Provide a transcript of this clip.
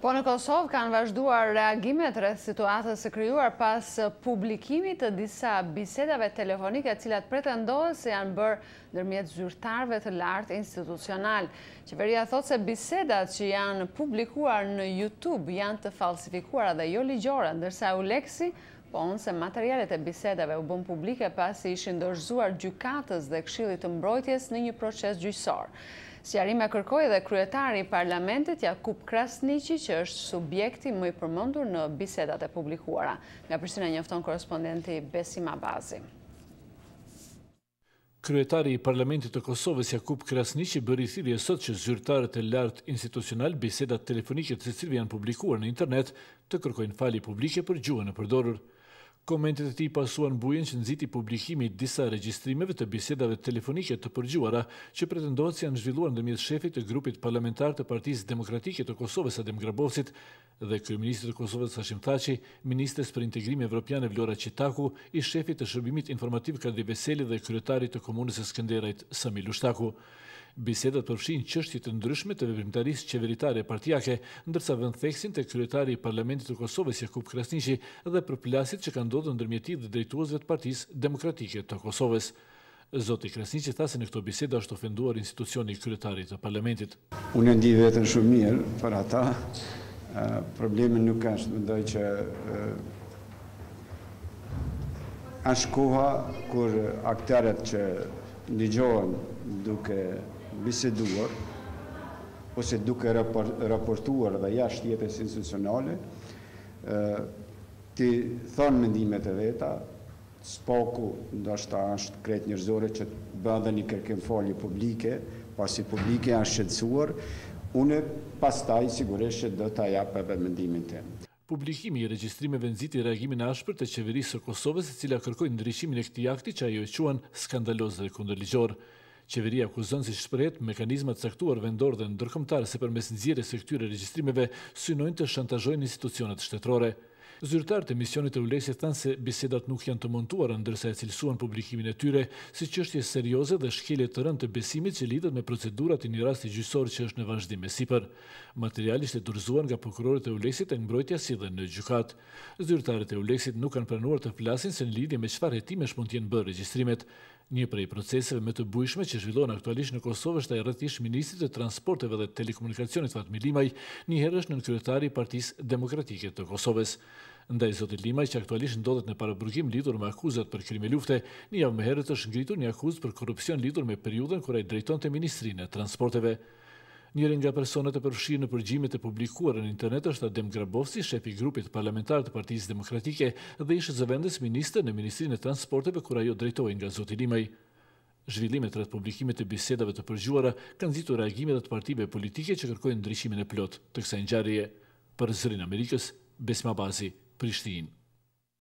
Po në Kosovë kanë vazhduar reagimet rreth situatës së krijuar pas publikimit të disa bisedave telefonike të cilat pretendohet se janë bërë ndërmjet zyrtarëve të lartë institucional. Qeveria thotë se bisedat që janë publikuar në YouTube janë të falsifikuara dhe jo ligjore, ndërsa Euleksi thonë se materialet e bisedave u bën publike pasi ishin dorëzuar gjykatës dhe Këshillit të Mbrojtjes në një proces gjyqësor. Sqarime kërkoi edhe kryetari i Parlamentit Jakub Krasniqi, që është subjekti më i përmendur në bisedat e publikuara. Nga Prishtina njofton korrespondenti Besim Abazi. Kryetari i Parlamentit të Kosovës Jakub Krasniqi bëri thirrje sot që zyrtarët e lartë institucional bisedat telefonike të cilëve janë publikuar në internet të kërkojnë falje publike për gjuhën e përdorur. Komentet e tij pasuan bujën që nxiti publikimi i disa regjistrimeve të bisedave telefonike të përgjuara që pretendohet se janë zhvilluar ndërmjet shefit të grupit parlamentar të Partisë Demokratike të Kosovës Adem Grabovcit dhe kryeministrit të Kosovës Hashim Thaçi, ministres për integrim evropian Vlora Çitaku, i shefit të shërbimit informativ Kadri Veseli dhe kryetarit të komunës së Skënderajt Sami Lushtaku. Bisedat përfshin çështje të ndryshme të veprimtarisë qeveritare partijake, ndërsa vëndtheksin te kryetari i Parlamentit të Kosovës Jakub Krasniqi dhe përplasjet që kanë ndodhur ndërmjet tij dhe drejtuesve të Partisë Demokratike të Kosovës. Zoti Krasniqi tha se në këto biseda është ofenduar institucioni i kryetarit të Parlamentit. Unë ndi veten shumë mirë për ata. Problemi nuk është, mendoj që është koha kur aktorët që ndëgjohen duke biseduar ose duke raportuar dhe jashtë jetës institucionale, ti thonë mendimet e veta, spaku ndoshta është krejt njerëzore që bën dhe një kërkim falje publike, pasi publike janë shqetësuar, unë pastaj sigurisht që do ta jap edhe mendimin tim. Publikimi i regjistrimeve nxiti reagimin e ashpër të qeverisë së Kosovës, e cila kërkoi ndryshimin e këtij akti që ajo e quan skandaloz dhe kundërligjor. Qeveria akuzon si shprehet mekanizma të caktuar vendor dhe ndërkombëtar se përmes nxjerrjes së këtyre regjistrimeve synojnë të shantazhojnë institucionet shtetërore. Zyrtarët e misionit e Euleksit thanë se bisedat nuk janë të montuara, ndërsa e cilësuan publikimin e tyre si çështje serioze dhe shkelje të rëndë të besimit që lidhet me procedurat e një rasti gjyqësor që është në vazhdim me sipër. Materiali ishte dorëzuar nga prokurorët e Euleksit tek mbrojtja si dhe në gjykatë. Zyrtarët e Euleksit nuk kanë planuar të flasin se në lidhje me çfarë hetimesh mund të jenë bërë regjistrimet. Një prej proceseve më të bujshme që zhvillohen aktualisht në Kosovë është ai rreth ish ministrit të transporteve dhe telekomunikacionit Fatmir Limaj, një herësh nën kryetari i Partisë Demokratike të Kosovës. Ndaj zotit Limaj, që aktualisht ndodhet në paraburgim lidhur me akuzat për krime lufte, një javë më herët është ngritur një akuzë për korrupsion lidhur me periudhën kur ai drejtonte Ministrinë e Transporteve. Njëri nga personat e përfshirë në përgjimet e publikuara në internet është Adem Grabovci, shefi i grupit parlamentar të Partisë Demokratike dhe ishte zëvendës ministër në Ministrinë e Transporteve kur ajo drejtohej nga zoti Limaj. Zhvillimet rreth publikimit të bisedave të përgjuara kanë nxitur reagime të partive politike që kërkojnë ndryshimin e plot të kësaj ngjarjeje. Për Zërin e Amerikës, Besim Abazi, Prishtinë.